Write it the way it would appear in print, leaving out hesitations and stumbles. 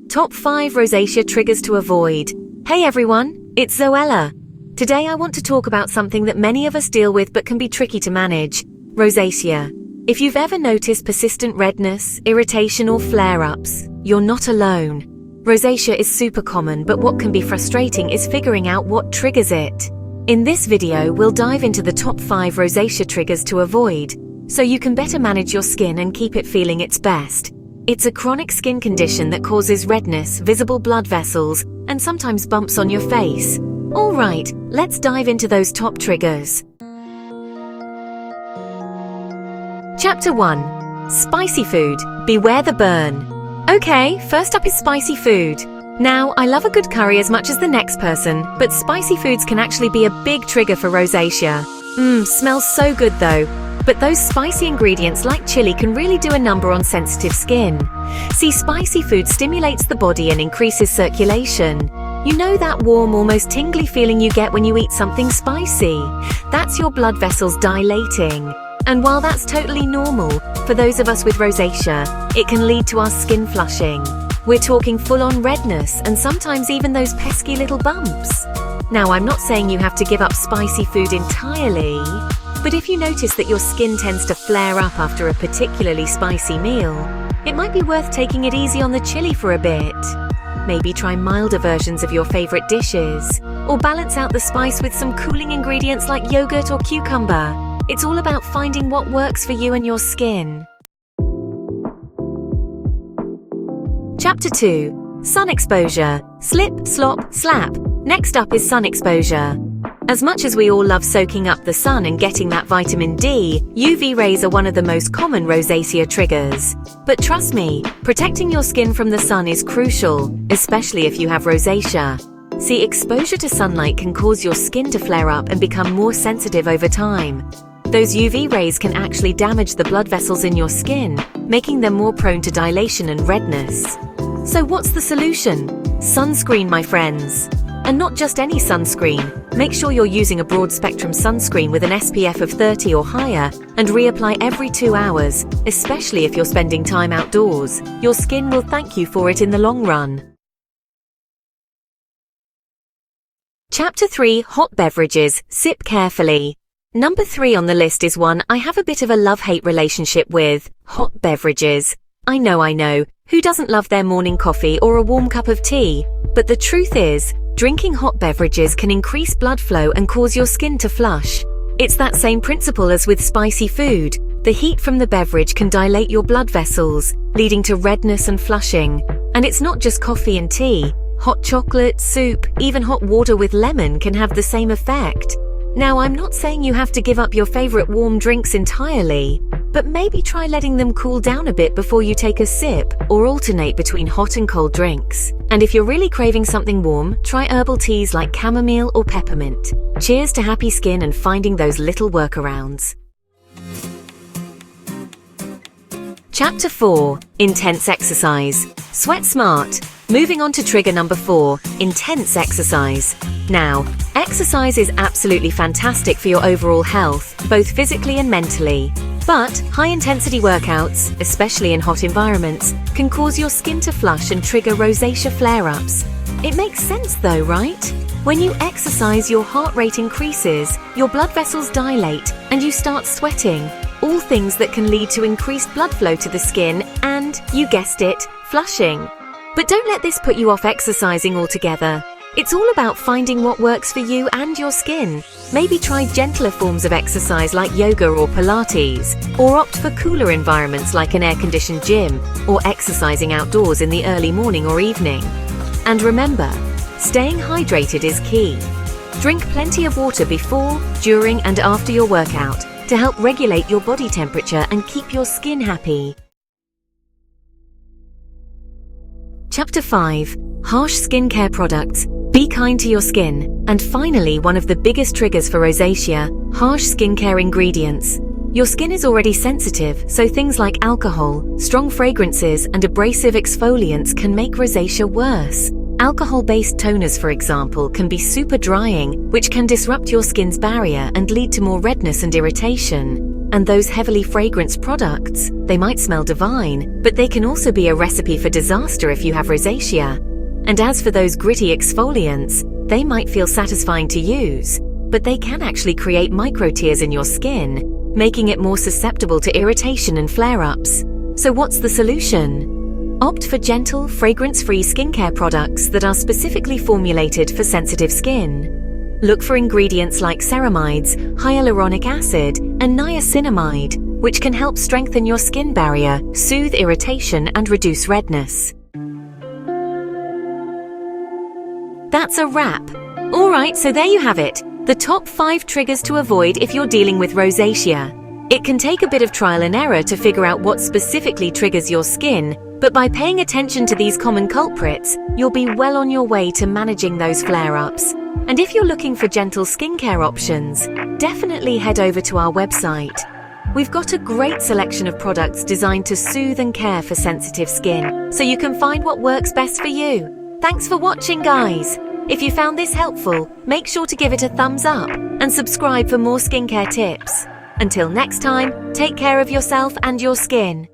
Top 5 Rosacea Triggers to Avoid. Hey everyone, it's Zoella. Today I want to talk about something that many of us deal with but can be tricky to manage: rosacea. If you've ever noticed persistent redness, irritation or flare-ups, you're not alone. Rosacea is super common, but what can be frustrating is figuring out what triggers it. In this video, we'll dive into the top 5 rosacea triggers to avoid, so you can better manage your skin and keep it feeling its best. It's a chronic skin condition that causes redness, visible blood vessels, and sometimes bumps on your face. Alright, let's dive into those top triggers. Chapter 1. Spicy food. Beware the burn. Okay, first up is spicy food. Now, I love a good curry as much as the next person, but spicy foods can actually be a big trigger for rosacea. Smells so good though. But those spicy ingredients like chili can really do a number on sensitive skin. See, spicy food stimulates the body and increases circulation. You know that warm, almost tingly feeling you get when you eat something spicy? That's your blood vessels dilating. And while that's totally normal, for those of us with rosacea, it can lead to our skin flushing. We're talking full-on redness and sometimes even those pesky little bumps. Now, I'm not saying you have to give up spicy food entirely, but if you notice that your skin tends to flare up after a particularly spicy meal, it might be worth taking it easy on the chili for a bit. Maybe try milder versions of your favorite dishes, or balance out the spice with some cooling ingredients like yogurt or cucumber. It's all about finding what works for you and your skin. Chapter 2. Sun exposure. Slip, slop, slap. Next up is sun exposure. As much as we all love soaking up the sun and getting that vitamin D, UV rays are one of the most common rosacea triggers. But trust me, protecting your skin from the sun is crucial, especially if you have rosacea. See, exposure to sunlight can cause your skin to flare up and become more sensitive over time. Those UV rays can actually damage the blood vessels in your skin, making them more prone to dilation and redness. So what's the solution? Sunscreen, my friends. And not just any sunscreen. Make sure you're using a broad-spectrum sunscreen with an SPF of 30 or higher and reapply every 2 hours, especially if you're spending time outdoors. Your skin will thank you for it in the long run. Chapter 3. Hot beverages. Sip carefully. Number 3 on the list is one I have a bit of a love-hate relationship with: hot beverages. I know. Who doesn't love their morning coffee or a warm cup of tea? But the truth is, drinking hot beverages can increase blood flow and cause your skin to flush. It's that same principle as with spicy food. The heat from the beverage can dilate your blood vessels, leading to redness and flushing. And it's not just coffee and tea. Hot chocolate, soup, even hot water with lemon can have the same effect. Now, I'm not saying you have to give up your favorite warm drinks entirely, but maybe try letting them cool down a bit before you take a sip, or alternate between hot and cold drinks. And if you're really craving something warm, try herbal teas like chamomile or peppermint. Cheers to happy skin and finding those little workarounds. Chapter 4. Intense exercise. Sweat smart. Moving on to trigger number 4, intense exercise. Now, exercise is absolutely fantastic for your overall health, both physically and mentally. But high-intensity workouts, especially in hot environments, can cause your skin to flush and trigger rosacea flare-ups. It makes sense though, right? When you exercise, your heart rate increases, your blood vessels dilate, and you start sweating. All things that can lead to increased blood flow to the skin and, you guessed it, flushing. But don't let this put you off exercising altogether. It's all about finding what works for you and your skin. Maybe try gentler forms of exercise like yoga or Pilates, or opt for cooler environments like an air-conditioned gym, or exercising outdoors in the early morning or evening. And remember, staying hydrated is key. Drink plenty of water before, during, and after your workout to help regulate your body temperature and keep your skin happy. Chapter 5. Harsh skincare products. Be kind to your skin. And finally, one of the biggest triggers for rosacea: harsh skincare ingredients. Your skin is already sensitive, so things like alcohol, strong fragrances, and abrasive exfoliants can make rosacea worse. Alcohol-based toners, for example, can be super drying, which can disrupt your skin's barrier and lead to more redness and irritation. And those heavily fragranced products, they might smell divine, but they can also be a recipe for disaster if you have rosacea. And as for those gritty exfoliants, they might feel satisfying to use, but they can actually create micro tears in your skin, making it more susceptible to irritation and flare-ups. So what's the solution? Opt for gentle, fragrance-free skincare products that are specifically formulated for sensitive skin. Look for ingredients like ceramides, hyaluronic acid, and niacinamide, which can help strengthen your skin barrier, soothe irritation, and reduce redness. That's a wrap. Alright, so there you have it. The top 5 triggers to avoid if you're dealing with rosacea. It can take a bit of trial and error to figure out what specifically triggers your skin, but by paying attention to these common culprits, you'll be well on your way to managing those flare-ups. And if you're looking for gentle skincare options, definitely head over to our website. We've got a great selection of products designed to soothe and care for sensitive skin, so you can find what works best for you. Thanks for watching, guys. If you found this helpful, make sure to give it a thumbs up and subscribe for more skincare tips. Until next time, take care of yourself and your skin.